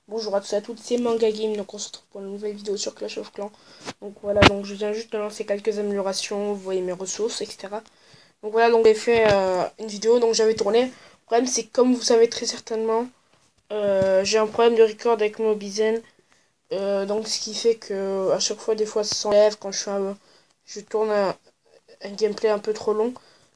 Bonjour à tous et à toutes, c'est Manga Game, donc on se retrouve pour une nouvelle vidéo sur Clash of Clans. Donc voilà, donc je viens juste de lancer quelques améliorations, vous voyez mes ressources, etc. Donc voilà, donc j'ai fait une vidéo, donc j'avais tourné. Le problème c'est que comme vous savez très certainement, j'ai un problème de record avec Mobizen. Donc ce qui fait que à chaque fois, des fois ça s'enlève quand je tourne un gameplay un peu trop long.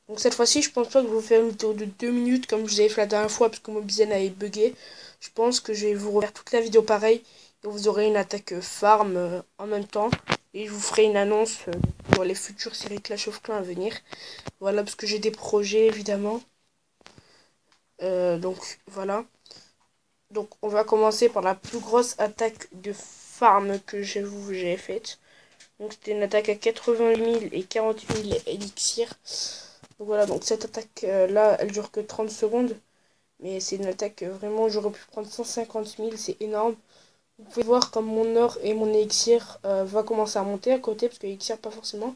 Donc cette fois-ci, je pense pas que je vais vous faire une vidéo de 2 minutes comme je vous avais fait la dernière fois parce que Mobizen avait bugué. Je pense que je vais vous refaire toute la vidéo pareil et vous aurez une attaque farm en même temps. Et je vous ferai une annonce pour les futures séries Clash of Clans à venir. Voilà, parce que j'ai des projets évidemment. Donc voilà. Donc on va commencer par la plus grosse attaque de farm que j'ai faite. Donc c'était une attaque à 80 000 et 40 000 élixirs. Donc voilà, donc cette attaque là, elle dure que 30 secondes. Mais c'est une attaque vraiment, j'aurais pu prendre 150 000, c'est énorme. Vous pouvez voir comme mon or et mon élixir va commencer à monter à côté, parce que l'élixir pas forcément.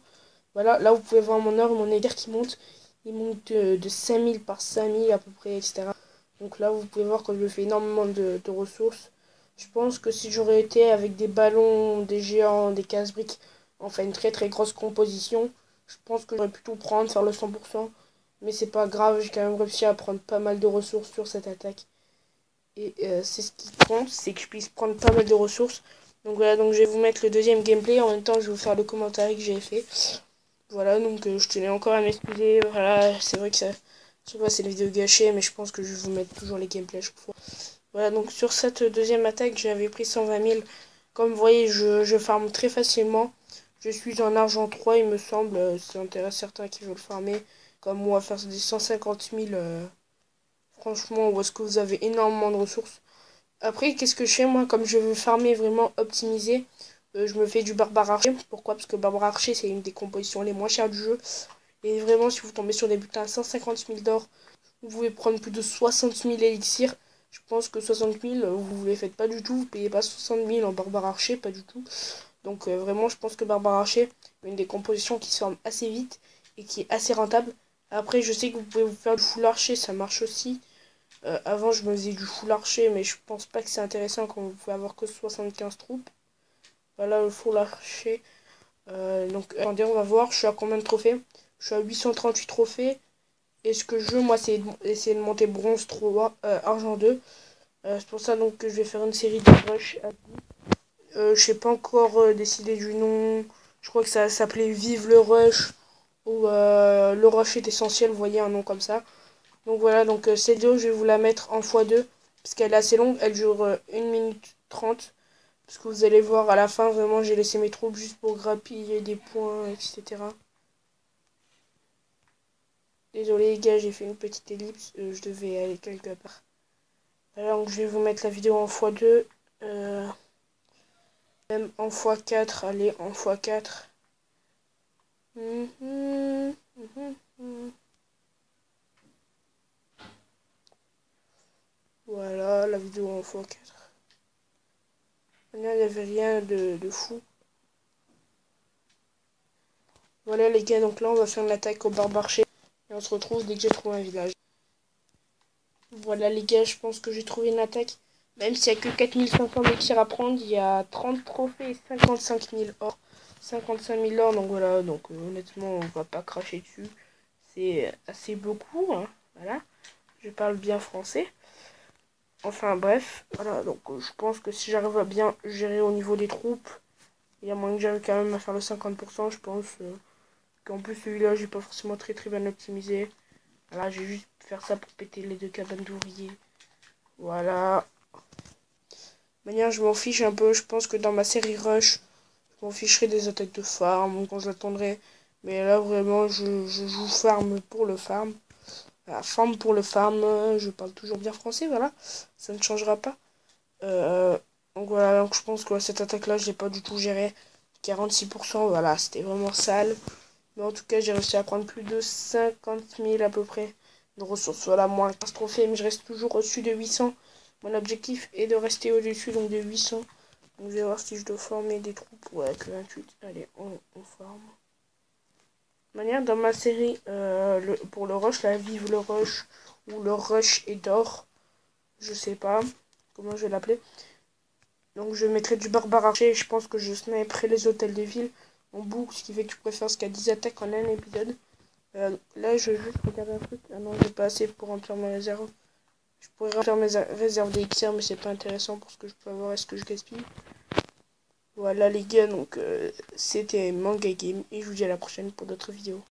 Voilà, là vous pouvez voir mon or et mon élixir qui montent. Ils montent de 5000 par 5000 à peu près, etc. Donc là vous pouvez voir que je fais énormément de ressources. Je pense que si j'aurais été avec des ballons, des géants, des casse-briques, enfin une très très grosse composition, je pense que j'aurais pu tout prendre, faire le 100%. Mais c'est pas grave, j'ai quand même réussi à prendre pas mal de ressources sur cette attaque. Et c'est ce qui compte, c'est que je puisse prendre pas mal de ressources. Donc voilà, donc je vais vous mettre le deuxième gameplay. En même temps, je vais vous faire le commentaire que j'ai fait. Voilà, donc je tenais encore à m'excuser. Voilà, c'est vrai que ça, je sais pas, c'est une vidéo gâchée, mais je pense que je vais vous mettre toujours les gameplays à chaque fois. Voilà, donc sur cette deuxième attaque, j'avais pris 120 000. Comme vous voyez, je farme très facilement. Je suis en argent 3, il me semble. Ça intéresse certains qui veulent farmer. Comme moi, faire des 150 000. Franchement, où est-ce que vous avez énormément de ressources. Après, qu'est-ce que je fais moi, comme je veux farmer vraiment optimiser, je me fais du barbare archer. Pourquoi? Parce que barbare archer, c'est une des compositions les moins chères du jeu. Et vraiment, si vous tombez sur des butins à 150 000 d'or, vous pouvez prendre plus de 60 000 élixirs. Je pense que 60 000, vous ne les faites pas du tout. Vous payez pas 60 000 en barbare archer, pas du tout. Donc vraiment, je pense que barbare archer, une des compositions qui se forme assez vite et qui est assez rentable. Après, je sais que vous pouvez vous faire du full archer, ça marche aussi. Avant, je me faisais du full archer, mais je pense pas que c'est intéressant quand vous pouvez avoir que 75 troupes. Voilà le full archer. Donc, attendez, on va voir. Je suis à combien de trophées? Je suis à 838 trophées. Et ce que je veux, moi, c'est essayer de monter bronze 3, argent 2. C'est pour ça donc que je vais faire une série de rush à vie. Je sais pas encore décidé du nom. Je crois que ça s'appelait Vive le Rush. Ou le Rush est essentiel, vous voyez un nom comme ça. Donc voilà, donc cette vidéo, je vais vous la mettre en x2, parce qu'elle est assez longue, elle dure 1 minute 30. Parce que vous allez voir, à la fin, vraiment, j'ai laissé mes troupes juste pour grappiller des points, etc. Désolé les gars, j'ai fait une petite ellipse, je devais aller quelque part. Voilà, donc je vais vous mettre la vidéo en x2, même en x4, allez, en x4. Voilà, la vidéo en x4. Là, il n'y avait rien de fou. Voilà les gars, donc là on va faire une attaque au barbarché. Et on se retrouve dès que j'ai trouvé un village. Voilà les gars, je pense que j'ai trouvé une attaque. Même s'il n'y a que 4500 d'étirs à prendre, il y a 30 trophées et 55 000 or. 55 000 or, donc voilà, donc honnêtement on va pas cracher dessus. C'est assez beaucoup, hein, voilà. Je parle bien français. Enfin bref, voilà, donc je pense que si j'arrive à bien gérer au niveau des troupes, il y a moyen que j'arrive quand même à faire le 50%, je pense. Qu'en plus ce village n'est pas forcément très bien optimisé. Voilà, je vais juste faire ça pour péter les deux cabanes d'ouvriers. Voilà. De manière, je m'en fiche un peu. Je pense que dans ma série Rush, je m'en ficherai des attaques de farm quand je l'attendrai. Mais là, vraiment, je joue farm pour le farm. Voilà, farm pour le farm. Je parle toujours bien français, voilà. Ça ne changera pas. Donc voilà, donc je pense que cette attaque-là, je l'ai pas du tout gérée. 46%, voilà, c'était vraiment sale. Mais en tout cas, j'ai réussi à prendre plus de 50 000 à peu près de ressources. Voilà, moins 15 trophées, mais je reste toujours au-dessus de 800. Mon objectif est de rester au-dessus donc de 800. Donc je vais voir si je dois former des troupes. Ouais, que 28. Allez, on forme. De manière, dans ma série, pour le rush, là, vive le rush, ou le rush est d'or. Je sais pas comment je vais l'appeler. Donc je mettrai du barbare archer. Je pense que je sniperai les hôtels de ville en boucle, ce qui fait que je préfère ce qu'il y a 10 attaques en un épisode. Là, je vais juste regarder un truc. Ah non, j'ai pas assez pour remplir mes réserves. Je pourrais remplir mes réserves d'élixir, mais c'est pas intéressant pour ce que je peux avoir et ce que je gaspille. Voilà les gars, donc c'était Manga Game et je vous dis à la prochaine pour d'autres vidéos.